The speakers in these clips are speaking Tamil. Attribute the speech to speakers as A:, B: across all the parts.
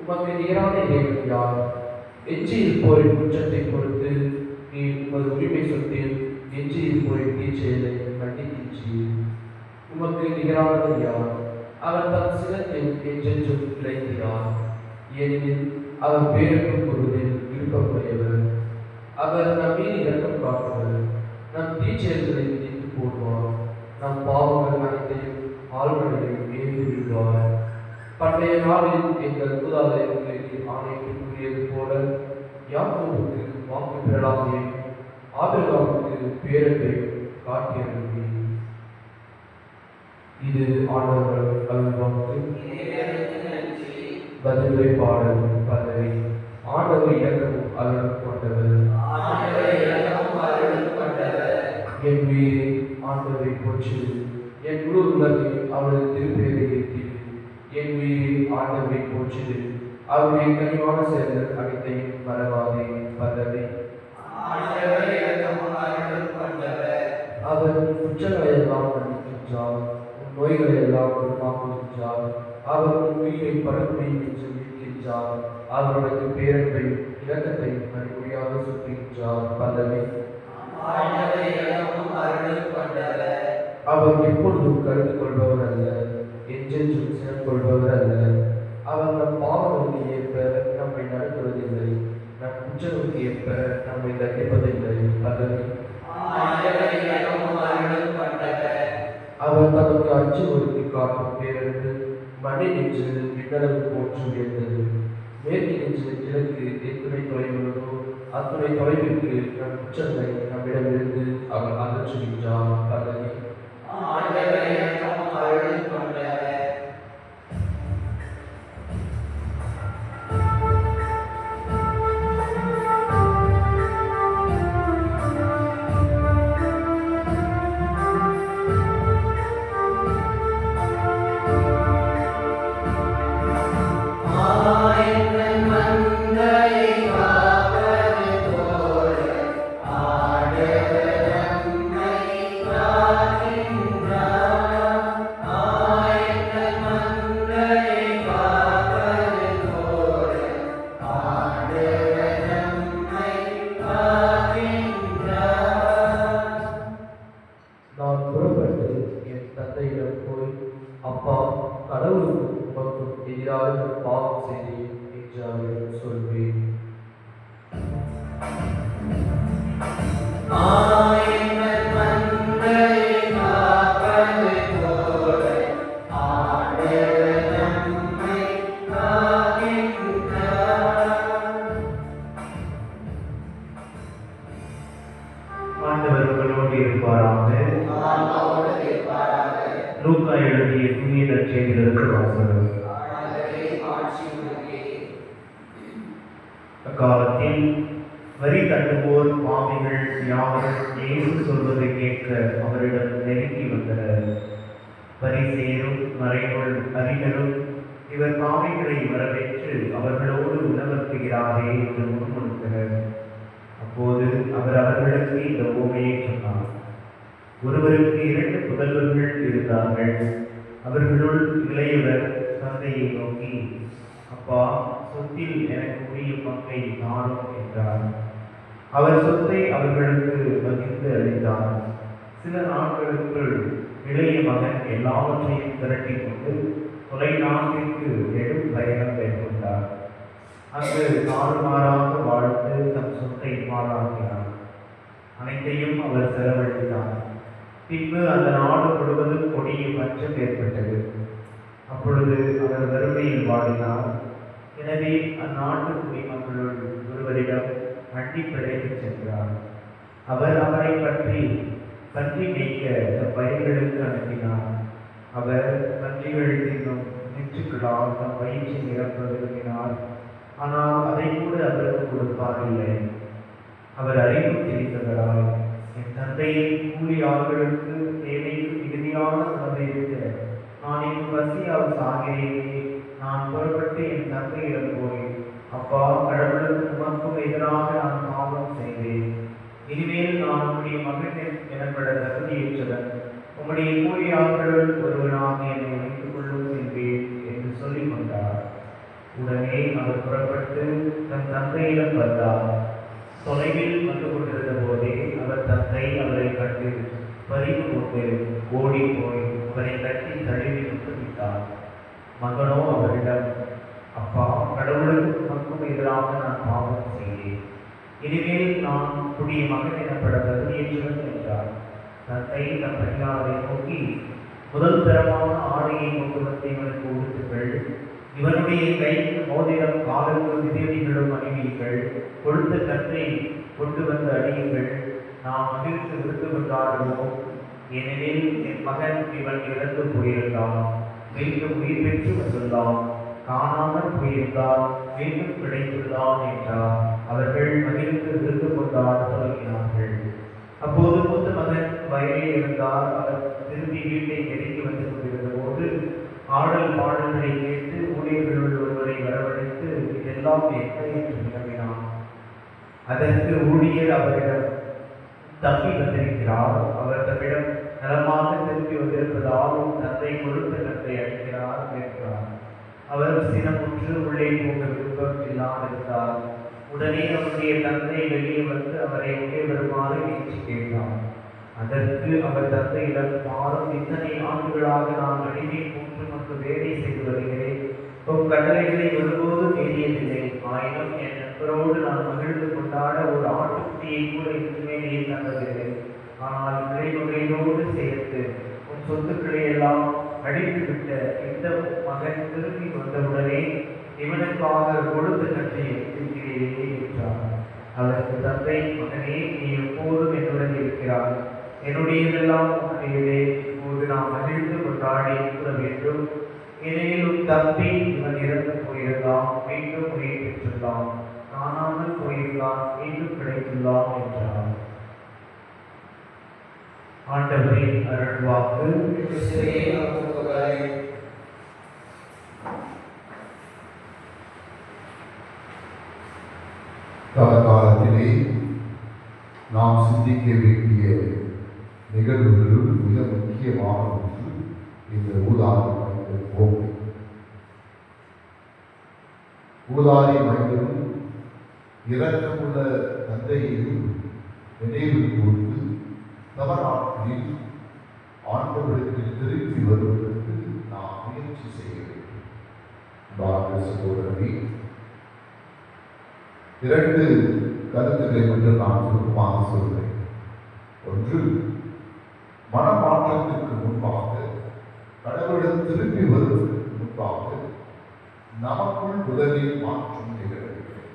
A: உமக்கு நிகரான இறைவன் யார்? எஞ்சியிருப்போரின் குற்றத்தை பொறுத்து நீ உமது உரிமை சொத்தில் எஞ்சியிருப்போரின் தீச்செயலை மன்னிக்கின்றீர். உமக்கு நிகரானவர் யார்? அவர் தம் சினத்தில் என்றென்றும் நிலைக்கிறார். ஏனெனில் அவர் பேரன்பு கூறுவதில் விருப்பமுடையவர். அவர் நம் மீது இரக்கம் காட்டுவர். நம் தீச்செயல்களை நீக்கி போடுவார். நம் பாவங்கள் அனைத்தையும் ஆழ்மனையில் ஏறி விடுவார். பண்டைய நாளில் எங்கள் மூதாதையர்களுக்கு ஆணையிட்டு கூறியது போல யாக்கோபுக்கு வாக்கு பெறலாமையும் ஆபிரகாமுக்கு பேரன்பை காட்டியருளி. இது ஆண்டவர் அருள்வாக்கு. பதிலுரை பாடல் பல்லவி. ஆண்டவர் இரக்கமும் அருளும் கொண்டவர். என் உயிரை ஆண்டவரை போற்று. என் முழு உலகை அவரது திருப்பெயரை ஏற்றி என் உயிரை ஆண்டவரை போற்று. அவருடைய கனிவான செயல்கள் அனைத்தையும் மறவாதே. பல்லவி. அவர் குற்றங்களை எல்லாம் மன்னிக்கின்றார். நோய்களை எல்லாம் குணமாக்குகின்றார். அவர் உன் உயிரை பரப்புரையும் என்று மீட்கின்றார். அவருடைய பேரன்பை இரக்கத்தை மறுபடியாக சுற்றுகின்றார். பல்லவி. அவர் எப்பொழுதும் கருது கொள்பவர் அல்ல, என்றென்றும் சினம் கொள்பவர் அல்ல. அவர் நம் பாவங்களுக்கு ஏற்ப நம்மை நடத்துவதில்லை, நம் குற்றங்களுக்கு ஏற்ப நம்மை தண்டிப்பதில்லை. பல்லவி. அவர் தமக்கு அஞ்சுவோருக்கு காட்டும் பேரன்பு மண்ணில் நின்று விண்ணளவு போற்று உயர்ந்தது. மேற்கில் நின்று கிழக்கு எத்துணை தொலைவுள்ளதோ அத்துணை தொலைவிற்கு நம் குற்றங்களை நம்மிடமிருந்து அவர் அகற்றுகின்றார். பல்லவி.
B: அக்காலத்தில் வரி தட்டுவோர் பாவிகள் யாவரும் இயேசு சொல்வதை கேட்க அவரிடம் நெருங்கி வந்தனர். பரிசேயரும் மறைநூல் அறிஞரும் இவர் பாவிகளை வரவேற்று அவர்களோடு உணவருத்துகிறாரே என்று முன்மொழிந்தனர். அப்போது அவர் அவர்களுக்கு இந்த உவமையை சொன்னார். ஒருவருக்கு 2 புதல்வர்கள் இருந்தார்கள். அவர்களுள் இளையவர் தந்தையை நோக்கி, அப்பா, சொத்தில் எனக்கு உரிய பங்கை நாடும் என்றார். அவர் சொத்தை அவர்களுக்கு பகிர்ந்து அளித்தார். சில நாட்களுக்குள் இளைய மகன் எல்லாவற்றையும் திரட்டி கொண்டு தொலைநாட்டிற்கு நெடும் பயணம் மேற்கொண்டார். அங்கு தாறுமாறாக வாழ்ந்து தம் சொத்தை பாழாக்கினார். அனைத்தையும் அவர் செலவழித்தார். பின்பு அந்த நாடு முழுவதும் கொடிய பஞ்சம் ஏற்பட்டது. அப்பொழுது அவர் வறுமையில் வாடினார். எனவே அந்நாட்டு குடிமக்களுள் ஒருவரிடம் அண்டி பிழைத்து சென்றார். அவர் அவரை பற்றி பன்றி மேய்க்க பயிர்களுக்கு அனுப்பினார். அவர் பன்றிகள் தின்னும் நிச்சுக்களால் தம் வயிற்றை நிரப்ப விரும்பினார். ஆனால் அதை கூட அவருக்கு கொடுப்பாரில்லை. அவர் அறிவு தெரிந்தவராய், என் தந்தையின் கூலி ஆள்களுக்கு தேவைக்கு மிகுதியான உணவை விட நான் என் பசியால் சாகிறேனே, நான் புறப்பட்டு என் தந்தையிடம் போய், அப்பா, கடவுளுக்கு உமக்கும் எதிராக நான் பாவம் செய்தேன். இனிமேல் நான் உம்முடைய மகன் எனப்பட தகுதியேற்றவன். உம்முடைய கூலி ஆள்களுள் ஒருவனாக என்னை வைத்துக் கொள்ளும் என்பேன் என்று சொல்லிக் கொண்டார். உடனே விட்டார். மகனோ அவரிடம், அப்பா, கடவுளுக்கும் உமக்கும் எதிராக நான் பாவம் செய்தேன். இனிமேல் நான் புதிய மகன் எனப்பட தகுதியற்றவன் என்றார். தந்தை தம் பணியாளரை நோக்கி, முதல் தரமான ஆடையை கொண்டு வந்து இவனுக்கு உடுத்துங்கள், இவனுடைய கைக்கு மோதிரம், காலுக்கு மிதியடிகளும் அணிவீர்கள், கொடுத்த கற்றை கொண்டு வந்து அடியுங்கள், நாம் மகிழ்ந்து விருந்து கொண்டாடுவோம். ஏனெனில் என் மகன் இவன் இறந்து போயிருந்தான், மீண்டும் உயிர் பெற்று வந்துள்ளான், காணாமல் போயிருந்தான், மீண்டும் கிடைத்துள்ளான் என்றார். அவர்கள் மகிழ்ந்து விருந்து கொண்டாட தொடங்கினார்கள். அப்போது மூத்த மகன் வயலில் இருந்தார். அவர் திரும்பி வீட்டை நெருங்கி வந்து கொண்டிருந்த போது ஆடல் பாடல்களை கேட்டு ஊழியர்களுள் ஒருவரை வரவழைத்து, இதெல்லாம் என்ன என்று வினவினான். அதற்கு ஊழியர் அவரிடம், தம்பி வந்திருக்கிறார், அவர் தம்மிடம் நலமாக திரும்பி வந்திருப்பதால் தந்தை கொடுத்த கத்தை அளிக்கிறார் என்றார். அவர் சினமுற்று உள்ளே போக விருப்பம் இல்லாதிருந்தார். உடனே அவருடைய தந்தை வெளியே வந்து அவரை உள்ளே வருமாறு ஏற்றி கேட்டார். அதற்கு அவர் தந்தையிடம், மாறும் இத்தனை ஆண்டுகளாக நான் அடிமை போன்று மற்றும் வேலை செய்து வருகிறேன். உன் கட்டளைகளை ஒருபோதும் மீறியதில்லை. ஆயினும் என் நண்பரோடு நான் மகிழ்ந்து கொண்டாட ஒரு ஆட்டுக்குட்டியை கூட இன்றுமே நீ தந்ததில்லை. ஆனால் விளைவுகளோடு சேர்த்து உன் சொத்துக்களை எல்லாம் அழித்துவிட்ட இந்த மகன் திரும்பி வந்தவுடனே இவனுக்காக கொடுத்த கற்றை எடுத்திருக்கிறேனே என்றார். அவருக்கு தந்தை, மகனே, நீ எப்போதும் என்னுடன் இருக்கிறார், என்னுடையதெல்லாம் உன்னுடையதே, இப்போது நாம் மகிழ்ந்து கொண்டாடி இருக்க வேண்டும். ஏனெனில் தம்பி இவன் இறந்து போயிருந்தான், மீண்டும் உயிர் பெற்றுள்ளான், காணாமல் போயிருந்தான், மீண்டும் கிடைத்துள்ளான் என்றார். ஆண்டவரின் அருள்வாக்கு.
C: காலத்திலே நாம் சிந்திக்க வேண்டிய நிகழ்வுகளுள் மிக முக்கியமான ஒன்று இந்த ஊதாரி மைந்தர் கோவை. ஊதாரி மைந்தரும் இரக்கமுள்ள தந்தையையும் நினைவில் கூர்ந்து தவறாற்றில் ஆண்டவருக்கு திருப்பி வருவதற்கு நாம் முயற்சி செய்ய வேண்டும். பாரத சகோதரனை இரண்டு கருத்துக்களை மட்டும் நான் சுருக்கமாக சொல்கிறேன். ஒன்று, மனமாற்றத்திற்கு முன்பாக, கடவுளிடம் திரும்பி வருவதற்கு முன்பாக நமக்குள் முதலில் மாற்றம் நிகழ வேண்டும்.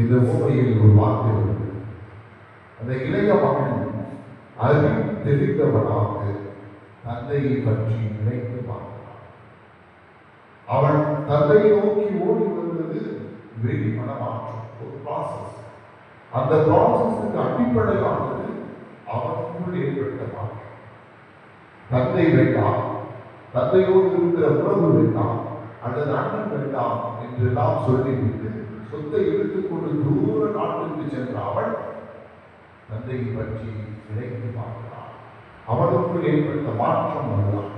C: இந்த உண்மையில் ஒரு வார்த்தை உள்ளது. அந்த இளைய மகன் அறிவு தெரிந்தவனாக தந்தையை பற்றி நினைத்து பார்க்கிறான். அவன் தந்தையை நோக்கி ஓடி வருவது வெறி மனமாற்றம், ஒரு ப்ராசஸ். அந்த ப்ராசஸுக்கு அடிப்படையானது அவனுக்குள் ஏற்பட்ட மாற்றம். தந்தை வேண்டாம், தந்தையோடு இருக்கிற உறவு வேண்டாம், அல்லது அண்ணன் வேண்டாம் என்றெல்லாம் சொல்லிவிட்டு சொத்தை எடுத்துக்கொண்டு தூர நாட்டுக்கு சென்ற அவன் தந்தையை பற்றி நினைத்து பார்க்கிறான். அவனுக்குள் ஏற்பட்ட மாற்றம் அதுதான்.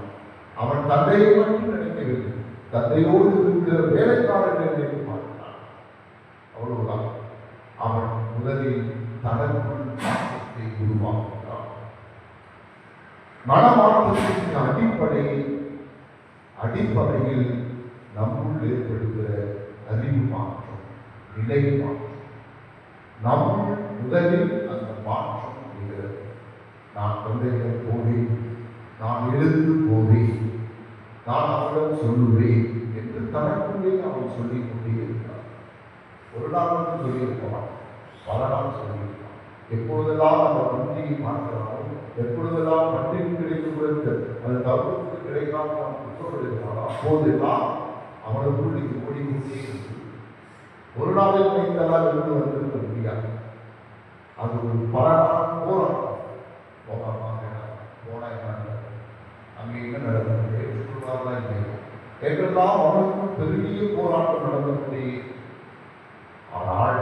C: அவன் தந்தையை மட்டும் நினைக்கவில்லை, தந்தையோடு இருக்கிற வேலைக்காரர்களை நினைத்து பார்க்கிறான். அவ்வளவுதான். அவன் முதலில் தனக்குள் மாற்றத்தை உருவாக்குகிறான். மனமாற்றத்திற்கு அடிப்படையில் நம்முள் ஏற்படுகிற அறிவு மாற்றம், நிலை மாற்றம். நம்முள் முதலில் அந்த மாற்றம் நிகழ்கிறது. நான் தந்தையிடம் போவேன், நான் எழுந்து போவேன், நான் அவரிடம் சொல்லுவேன் என்று தனக்குள்ளே அவன் சொல்லிக் கொண்டே இருக்கிறான். ஒரு நாள் வந்து சொல்லியிருக்கலாம், பல நாள் சொல்லியிருக்கலாம். எப்பொழுதெல்லாம் அந்த வண்டியை மாற்றலாமோ, எப்பொழுதெல்லாம் வண்டிக்கு கிடைக்கும் அது தவிர்த்து கிடைக்காம அவன் குற்றப்படுகிறானோ அப்போதெல்லாம் அவனுக்குள் இது ஓடிக்கொண்டே இருக்கு. ஒரு நாளில் வைத்தெல்லாம் இருந்து வந்திருக்க முடியாது. அது ஒரு பல நாள் போராட்டம். போனா என்ன, அங்கே என்ன நடந்தது, ஏற்றுக்கொள்வார்களா இல்லையா என்றெல்லாம் அவனுக்கும் பெரிய போராட்டம் நடந்தபடி. ஆனால்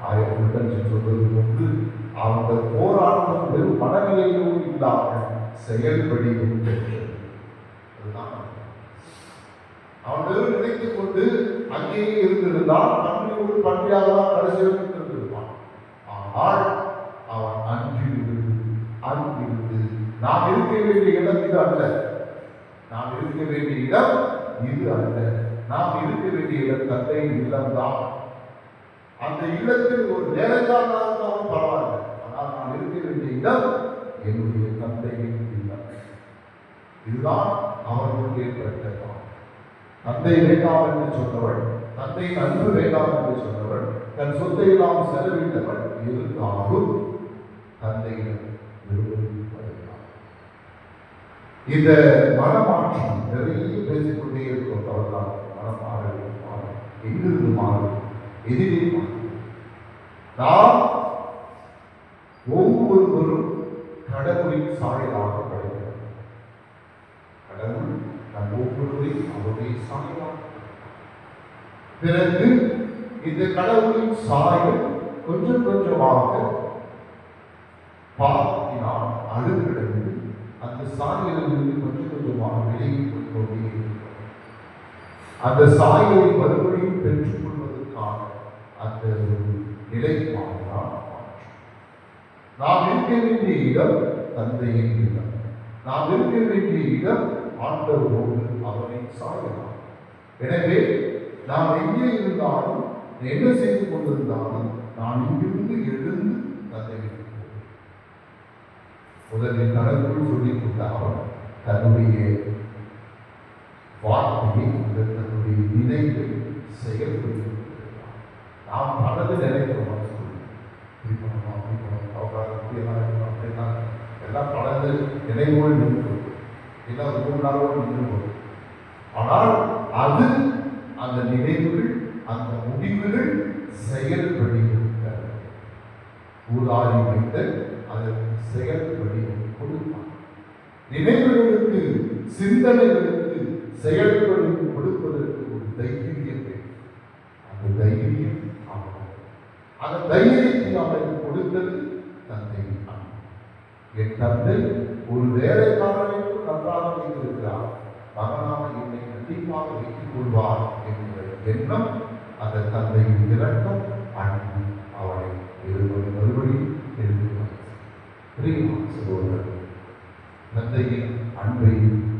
C: ஆயிரத்தி சொல்வது கொண்டு அந்த போராட்டம் வெறும் மனநிலையோடு இல்லாமல் செயல்படியும் பெற்றது. அதுதான் அவன் வெறும் நினைத்துக் கொண்டு அங்கேயே இருந்திருந்தால் பன்றியோடு பன்றியாக தான் கடைசியில் இருந்திருப்பான். ஆனால் அவன் அன்றிலிருந்து நாம் இருக்க வேண்டிய இடம் இது அல்ல, நாம் இருக்க வேண்டிய இடம் இது அல்ல. நாம் இருக்க வேண்டிய இடம் தந்தையின் இல்லம்தான். அந்த இல்லத்தில் ஒரு வேலைக்காரனாக இருந்தாலும் பரவாயில்லை. ஆனால் நான் இருக்க வேண்டிய இடம் என்னுடைய தந்தையின் இல்லம். இதுதான் அவர்களுக்கு ஏற்பட்ட தந்தை வேண்டாம் என்று சொன்னவள், தந்தையின் அன்பு வேண்டாம் என்று சொன்னவள், தன் சொத்தை எல்லாம் செலவிட்டவள் இருந்தாலும் தந்தையிடம் விரும்புகிறார். இந்த மனமாற்றம் நிறைய பேசிக்கொண்டே இருக்கும். அவர்களால் மனம் மாறும், எங்கிருந்து மாறும், எதிரே மாறும். நாம் ஒவ்வொருவரும் கடவுளின் சாயலாக படைக்கிறோம். கடவுள் நம் ஒவ்வொருவரையும் அவருடைய சாயலாக. பிறகு இந்த கடவுளின் சாயல் கொஞ்சம் கொஞ்சமாக பாவத்தினால் அழுகிடந்து அந்த சாயலிலிருந்து கொஞ்சம் கொஞ்சமாக விலகி கொண்டே இருக்கிறோம். அந்த சாயலை மறுபடியும் பெற்றுக் கொள்வதற்கான அந்த ஒரு நிலைப்பாடுதான் மாற்றம். நாம் இருக்க வேண்டிய இடம் தந்தையின் இடம். நாம் இருக்க வேண்டிய இடம் ஆண்டவரோடு அவரை சாயலாம். எனவே நாம் எங்கே இருந்தாலும் என்ன செய்து கொண்டிருந்தாலும் நான் இங்கிருந்து எழுந்து தந்தையை முதலில் தனக்குள் சொல்லிக் கொண்ட அவர் தன்னுடைய வார்த்தையை தன்னுடைய நினைவை செயல்படுத்தி நாம் பலது நினைக்கிறோம். எல்லாம் பலது நினைவோடு நின்று எல்லாம் 3 நாளோடு நின்று. ஆனால் அது அந்த நினைவுகள், அந்த முடிவுகள் செயல்படுகின்றன. ஊதாரி வைத்த அதற்கு செயல்படி கொடுப்பார். நினைவுகளுக்கு, சிந்தனைகளுக்கு செயல்படி கொடுப்பதற்கு ஒரு தைரியம் வேண்டும். அந்த தைரியம் அவன், அந்த தைரியத்தை அவனுக்கு கொடுத்தது தந்தை. என் தந்தை ஒரு வேலைக்காரனுக்கு நன்றாக வைத்திருக்கிறார், மகனாக என்னை கண்டிப்பாக வைத்துக் கொள்வார் என்ற எண்ணம் அந்த தந்தையின் இரக்கம், அன்பு அவளை மறுபடியும் தந்தையின் அன்பை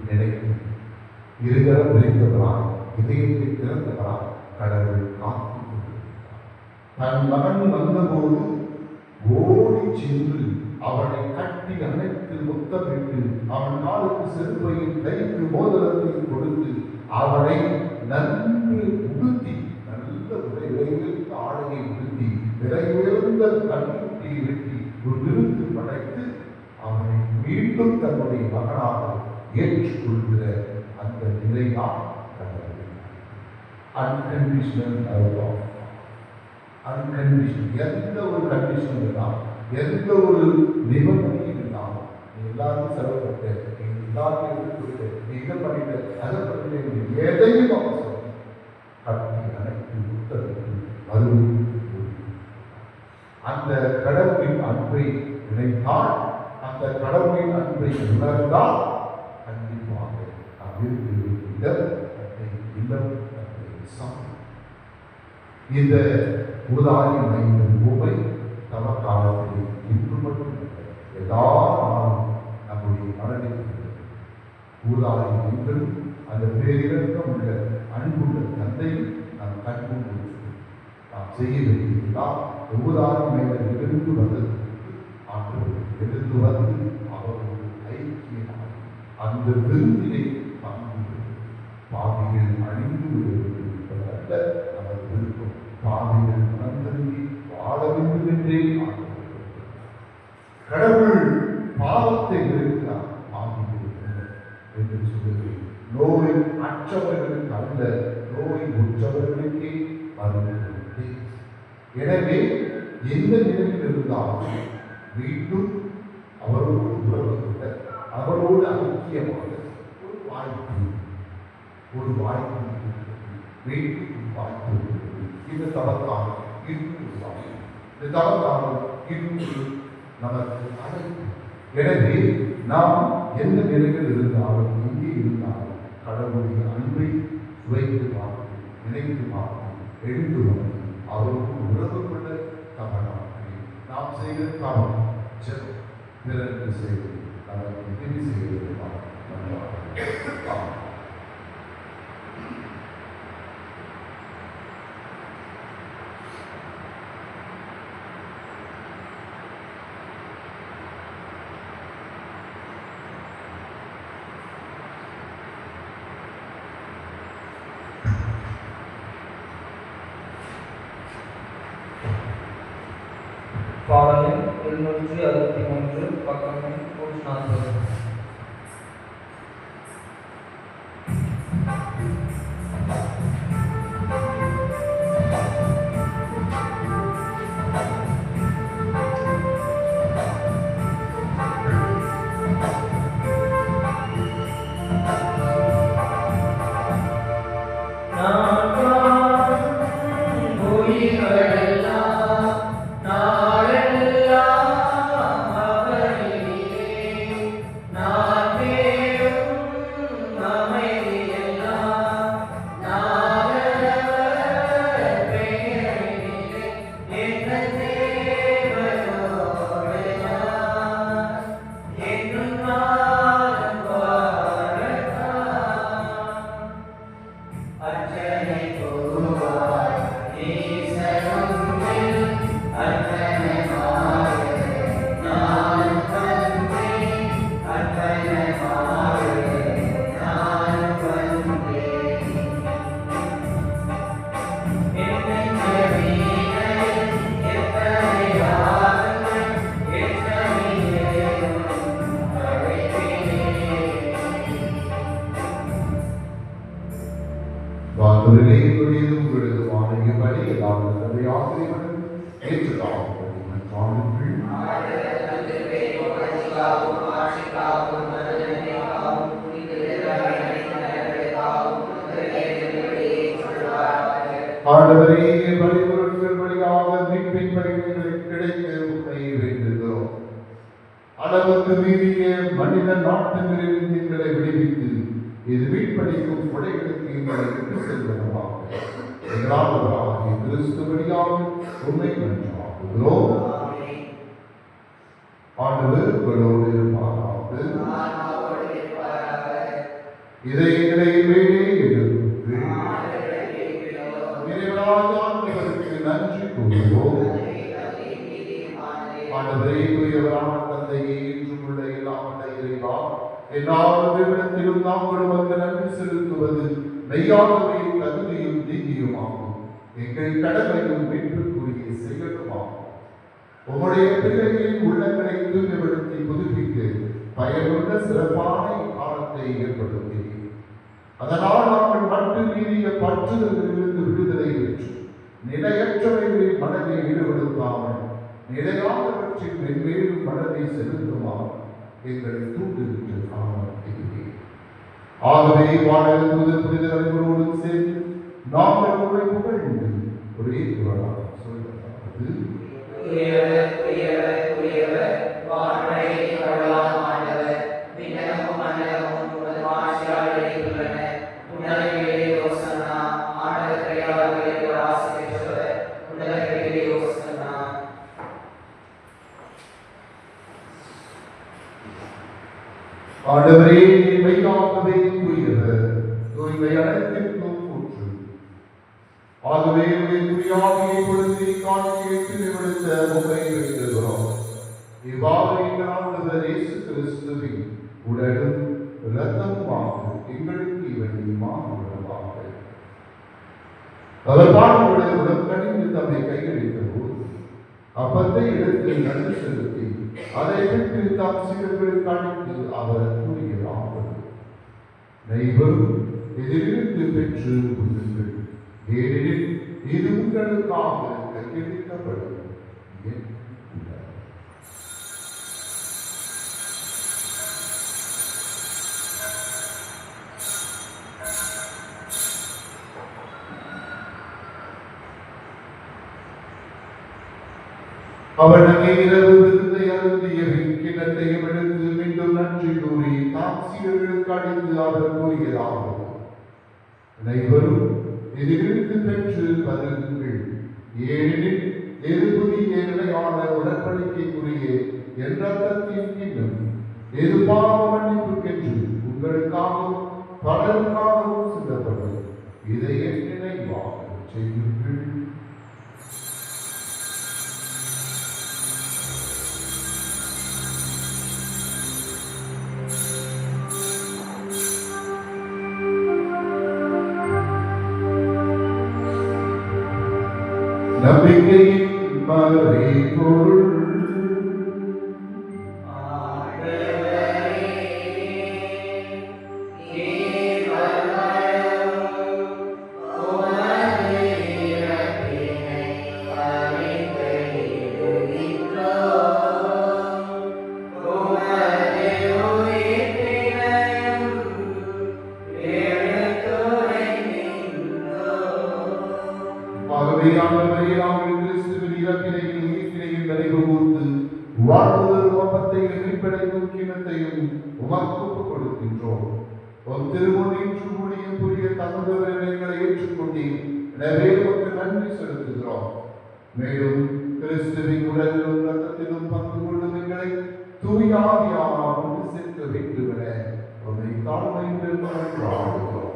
C: நினைக்கும் இருகர விளைத்தவராய், இதயத்தை திறந்தவராய் கடவுள் காத்து கொண்டிருக்கிறார். தன் மகன் வந்தபோது ஓடி சென்று அவனை கட்டி அணைத்து முத்தமிட்டு அவன் காலுக்கு செருப்பையும் கைக்கு மோதிரத்தையும் கொடுத்து அவனை நன்கு உடுத்தி, நல்ல விரைவில் ஆடையை உடுத்தி, விரைவிழந்த கண்ணுட்டியை வெட்டி ஒரு விருந்து படைத்து அவனை மீண்டும் தன்னுடைய மகனாக ஏற்றுக்கொள்கிற அந்த நிலைதான் அன்கண்டிஷனல் லவ். அன்கண்டிஷனல், எந்த ஒரு கண்டிஷனும் இல்லாமல், எந்த ஒரு நிபந்தனையும் இல்லாமல், நீ எல்லாரும் செலவுப்பட்ட, நீ எல்லாத்தையும் எடுத்துக்கிட்டு, நீ இதை பண்ணிட்ட, அதை பண்ணிட்டு, எதையும் அவசரம் கட்டி அனைத்து முத்தருக்கு மறுபடியும் அந்த கடவுளின் அன்பை நினைத்தால், அந்த கடவுளின் அன்பை உணர்ந்தால் கண்டிப்பாக நாம் இருக்கிற இல்லம் இந்த உதாரி மையின் பூமை தமக்காலத்தில் இன்று மட்டும் எல்லா நாளும் நம்முடைய மனதில் ஊதாரி மைகள் அந்த பேரிழக்கம் உள்ள அன்புள்ள தந்தை நம் கண்முன் நாம் செய்ய வேண்டியதுதான். ஊதாரி மைகள் எழுந்து வந்தது எழுந்து வந்து அவரோடு ஐக்கியமாக அந்த விருந்தினை பங்கு பாவிகள் அழிந்து விடுவதல்ல அவர் விருப்பம். பாவிகள் மனந்திரும்பி வாழ வேண்டும் என்றே கடவுள் பாவத்தை வெறுக்கிறார். பாவிகள் என்று சொல்லுகிறேன். நோய் அற்றவர்களுக்கு அல்ல, நோய் உற்றவர்களுக்கே மருந்து. எனவே எந்த நிலையில் இருந்தாலும் மீண்டும் அவரோடு உறவு கொண்ட, அவரோடு ஐக்கியமாக ஒரு வாய்ப்பு மீண்டும் வாய்ப்பு. இந்த தவத்தால் இந்த தவத்தால் நமக்கு அழைப்பு. எனவே நாம் எந்த நிலையில் இருந்தாலும், எங்கே இருந்தாலும் கடவுளுடைய அன்பை சுவைத்து பார்த்து, நினைத்து பார்த்து, எழுந்து வந்து அவருக்கு உறவு கொள்ள தவறாக நாம் செய்கிற தவறு ஜெபம் பிறருக்கு செய்வது நமக்கு உதவி செய்வது
D: 263 பக்கம் 140.
C: ஆண்டவரே, பலிபொருட்கள் வழியாக மீட்பின் பரிந்துரை கிடைக்க உண்மை வேண்டுகிறோம். அளவுக்கு மீறிய மனித நாட்டங்களில் எங்களை விடுவித்து இது மீட்பளிக்கும் கொடைகளுக்கு எங்களை விட்டு செல்வனமாக எங்களால் கிறிஸ்து வழியாக உண்மை நன்றாகுகிறோம். ஆண்டவர் உங்களோடு இருப்பாராக. இதை எங்களை மேலே எடுத்து ஆண்டவருக்கு நன்றி கூறுவோம். ஆண்டவரே, தூயவரான தந்தையே, என்றும் உள்ள எல்லாம் வல்ல இறைவா, எல்லாவிடத்திலும் நாங்கள் வந்து நன்றி செலுத்துவது மெய்யாகவே தகுதியும் நீதியுமாகும். எங்கள் கடமையும் மீட்புக்குரிய செயலுமாகும். உம்முடைய பிள்ளைகளின் உள்ளங்களை தூய்மைப்படுத்தி புதுப்பிக்க பயனுள்ள சிறப்பான காலத்தை ஏற்படுத்தி அதனால் நாங்கள் மட்டும் மீறிய பற்றுதலிலிருந்து விடுதலை பெற்று நிலையற்றவைகளின் மனதை ஈடுபடுத்தாமல் நிலையானவற்றின் மென்மேலும் மனதை செலுத்துமாறு எங்களை தூண்டுகின்ற காலம் இதுவே. ஆகவே வானக தூதர் புனித நண்பரோடு சேர்ந்து நாங்கள் உங்களை புகழ்ந்து ஒரே குரலாக சொல்வது, ஆண்டவரே, மெய்யாகவே தூயவர், தூய்மை அனைத்திற்கும் ஊற்று. ஆகவே தூயாவியை கொடுத்து காட்சியை விடுத்த உண்மை வைக்கிறோம். இவ்வாறு எங்கள் ஆண்டவர் இயேசு கிறிஸ்துவின் உடலும் இரத்தமுமாக எங்களுக்கு இவனை மாறுவதாக. அவர் பாடுபட உடன் கணிந்து தம்மை கையளித்த போது அப்பத்தை எடுத்து நன்றி செலுத்தி அதை விட்டு தாம் சீடர்களுக்கு அளித்து அவர் கூறுகிறார், நைவரும் இதிலிருந்து பெற்று உண்ணுங்கள், ஏனெனில் இது உங்களுக்காக கையளிக்கப்படும். அவர் நம்மை இரவு விருந்தை அருந்திய கிண்ணத்தையும் எடுத்து மீண்டும் நன்றி கூறி தாம் சீடர்களுக்கு அளித்து அவர் கூறுகிறார், அனைவரும் இதிலிருந்து பெற்று பருகுங்கள், ஏனெனில் இது புதிய நிலையான உடன்படிக்கைக்குரிய என் இரத்தத்தின் கிண்ணம், இது பாவ மன்னிப்புக்கென்று உங்களுக்காகவும் பலருக்காகவும் சிந்தப்படும். இதை என் நினைவாக செய்யுங்கள். நம்பிக்கையின் மறைபொருள் ஆண்டவரே, நாங்கள் கிறிஸ்துவின் இறப்பினையும் உயிர்ப்பினையும் நினைவு கூர்ந்து வாழ்வதொரு அப்பத்தையும் மீட்படைக்கும் கிண்ணத்தையும் உமக்கு ஒப்புக் கொடுக்கின்றோம். உம் திருமுனின்று ஊழியம் புரிய தகுந்தவர் எங்களை ஏற்றுக்கொண்டீர். எனவே உமக்கு நன்றி செலுத்துகிறோம். மேலும் கிறிஸ்துவின் உடலிலும் இரத்தத்திலும் பங்கு கொள்ளும் எங்களை தூய ஆவியானவர் கொண்டு சேர்க்க வேண்டும் என உம்மை தாழ்மையுடன் மன்றாடுகிறோம்.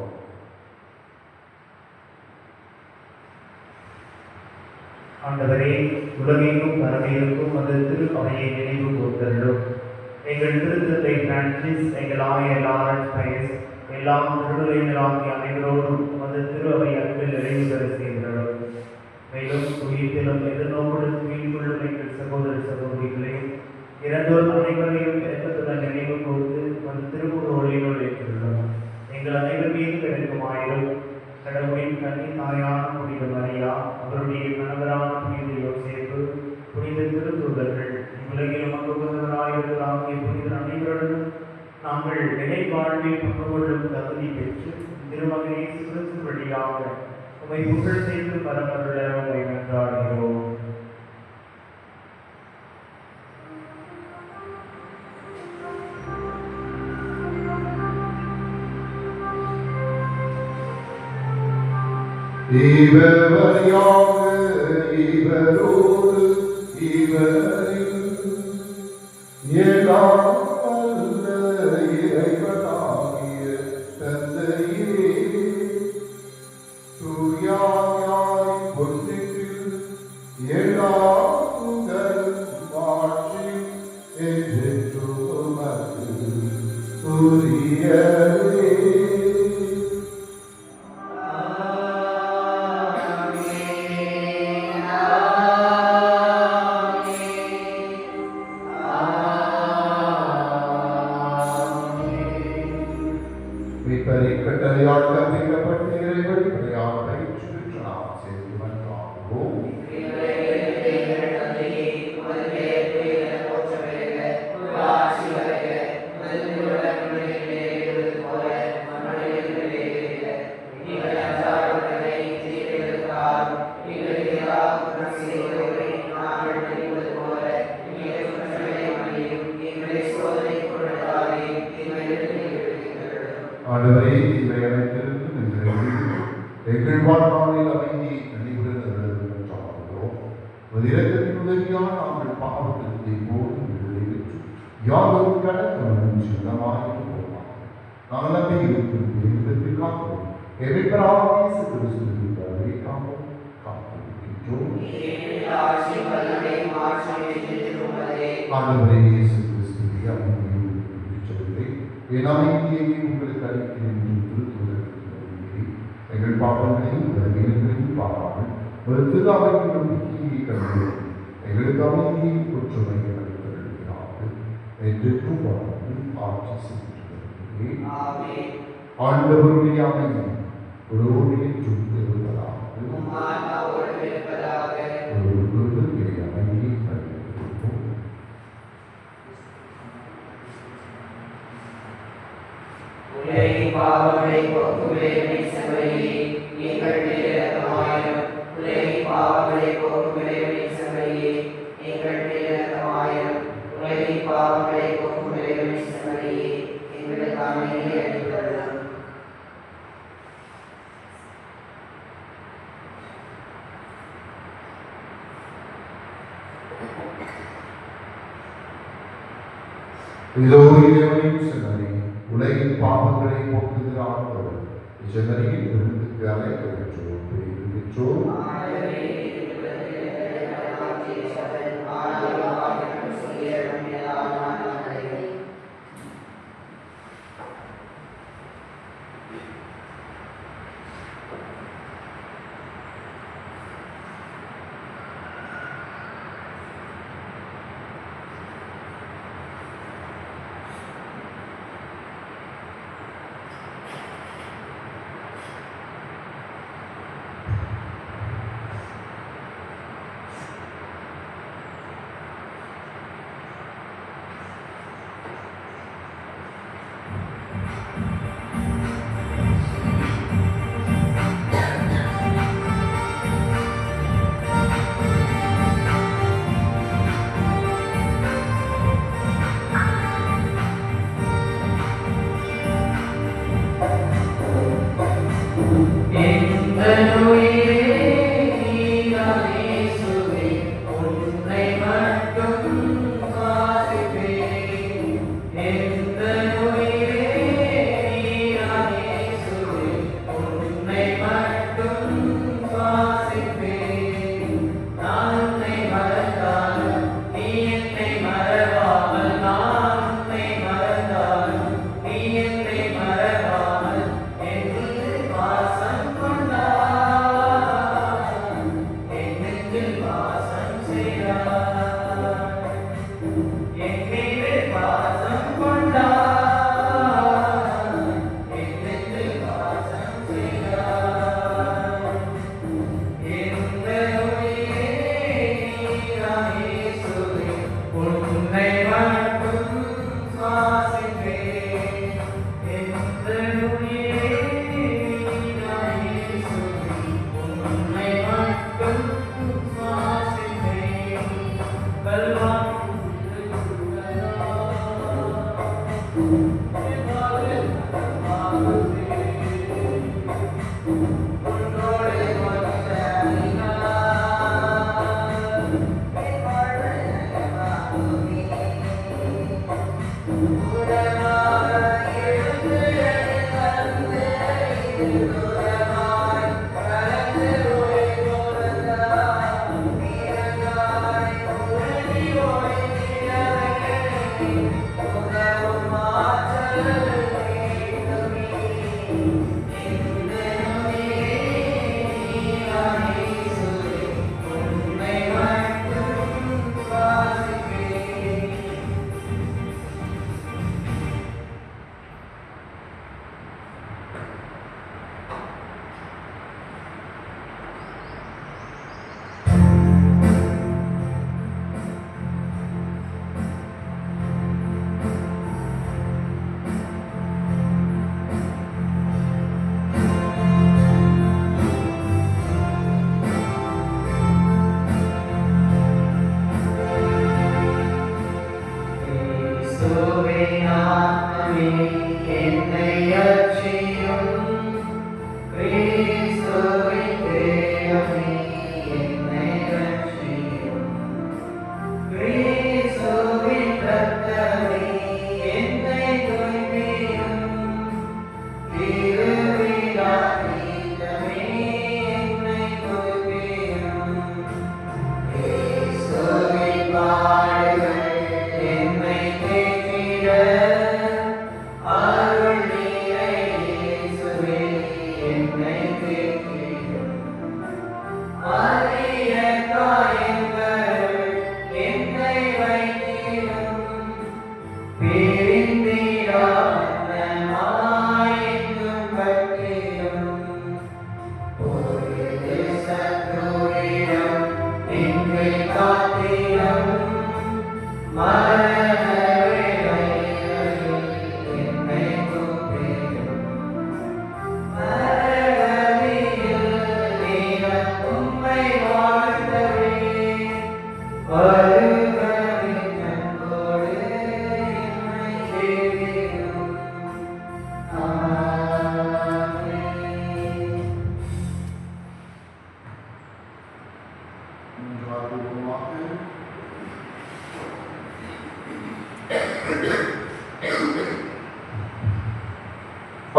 B: ஆண்டவரே, உலகெங்கும் பரவியிருக்கும் அந்த திரு அவையை நினைவு கூர்ந்தருளும். எங்கள் திருத்தந்தை பிரான்சிஸ், எங்கள் ஆயர் லாரன்ஸ் பயஸ், எல்லாம் திருநிலையினராகிய அனைவரோடும் அந்த திரு அவை அன்பில் நிறைவு பெற செய்கிறோம். மேலும் உயிர்த்திலும் எதிர்நோக்குடன் துயில் கொள்ளும் எங்கள் சகோதர சகோதரிகளையும் இறந்தோர் அனைவரையும் இரக்கத்துடன் நினைவு கூர்ந்து அந்த திருமுக ஒளியினுள் ஏற்றுள்ளோம். எங்கள் அனைவர் மீது கிடைக்குமாயிரும் கடவுளின் கன்னி தாயான புனித மரியா, அவருடைய கணவரான புனித யோசேப்பு, புனித திருத்தூதர்கள், இவ்வுலகில் மங்குவதவராயிருந்தாகிய புனித அனைவருடன் நாங்கள் நிலை வாழ்வில் பங்கு கொள்ளும் தகுதி பெற்று திருமகனே கிறிஸ்து வழியாக உம்மை புகழ் செய்து பரமருள உம்மை மன்றாடுகிறோம்.
C: இவர் வழியாக இவரோடு இவரில் எல்லாம் வல்ல இறைவனாகிய தந்தையே, தூய ஆவியாரின் ஒன்றிப்பில் எல்லா புகழும் மாட்சியும் என்றென்றும் உமக்கு உரியவே. கட்டளையால் கற்பிக்கப்பட்ட இறைவழி படையால் பயிற்சி பெற்ற நாம் சேர்ந்து மன்றாடுவோம். ஆண்டவரே, இவை அனைத்திற்கும் எங்கள் வாழ்நாளில் அமைதி நடைபெறும் என்றாகிறோம். இரக்கத்தின் உதவியால் நாங்கள் பாவத்திற்கு போதும் விடுதலை பெற்று யாவரும் கடற்கரையும் சின்னமாக போகலாம். நாங்கள் நம்பி இருக்கும் தேவத்திற்காக எதிர்பாராக கிறிஸ்துவிற்காகவே காப்போம் காத்திருக்கின்றோம். ஆண்டவரே இயேசு கிறிஸ்துவை அமைதியை சொல்லவில்லை, என் அமைதியை உங்களுக்கு அளிக்கிறேன் என்று திருத்துவதற்கு எங்கள் பாவங்களையும் பலவீனங்களையும் பாராமல் ஒரு திருவாவையின் நம்பிக்கையை கண்டு எங்களுக்கு அமைதியை ஒற்றுமை அளித்தருள்கிறார்கள் என்றும் வாழ்ந்து ஆட்சி செய்கின்றது. ஆண்டவருடைய அமைதி ஒருவருடைய சுட்டு இருப்பதாக ஒருவருடைய அமைதியை கண்டிருப்போம்.
E: உலகின் பாவங்களை போக்குவே சபையே, எங்கள் மேல் இரக்கமாயிரும். உலகின் பாவங்களை போக்குவே சபையே, எங்கள் மேல் இரக்கமாயிரும். உலகின் பாவங்களை போக்குவே சபையே, எங்களுக்கு அமைதியை அளித்தருளும்.
C: இதோ இறைவனின் சிந்தனை, உலகின் பாவங்களை போக்குகிறார். ஜனரியின் விருந்துக்கு அழைக்க பெற்றோர் பெற்றோர்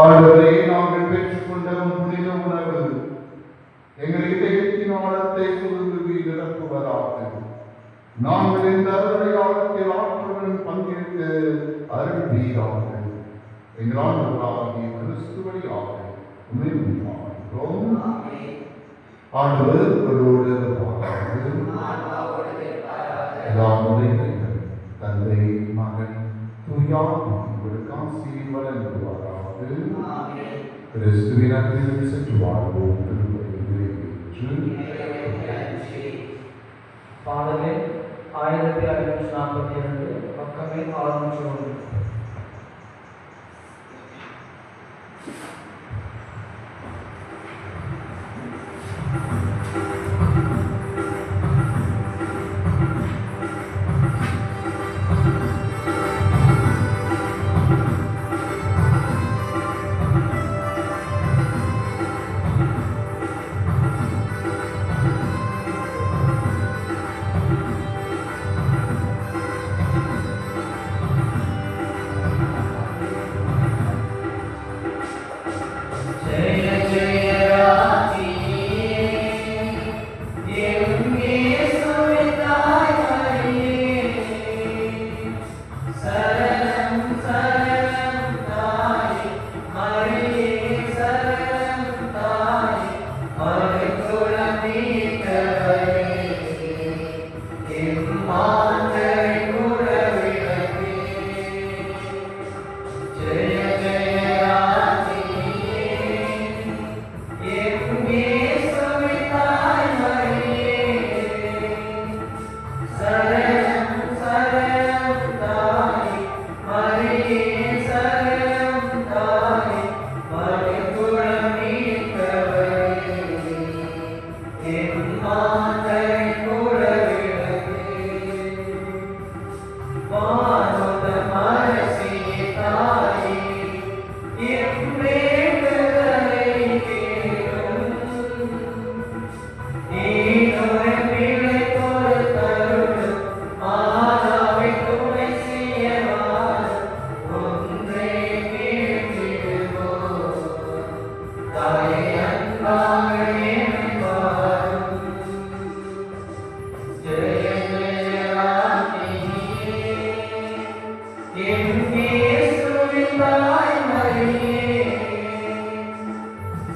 C: ஆண்டவரே, நாங்கள் பெற்றுக்கொண்ட புனித உணவு எங்கள் இதயத்தின் ஆழத்தை சுருங்கி நிரப்புவதாக. நாங்கள் இந்த அருளையாளத்தில் ஆற்றுடன் பங்கேற்க அருள்வீராக. எங்கள் ஆண்டவராகிய கிறிஸ்து வழியாக உண்மையாகிறோம். ஆண்டவர் உங்களோடு தந்தை மகன் தூயாவி உங்களுக்கு ஆசீர் வழங்குவாராக. கிறிஸ்துவின் அன்பில் சென்று வாழ்வோம்.
A: பாடலே 1542 பக்கமே 601.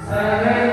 E: சகல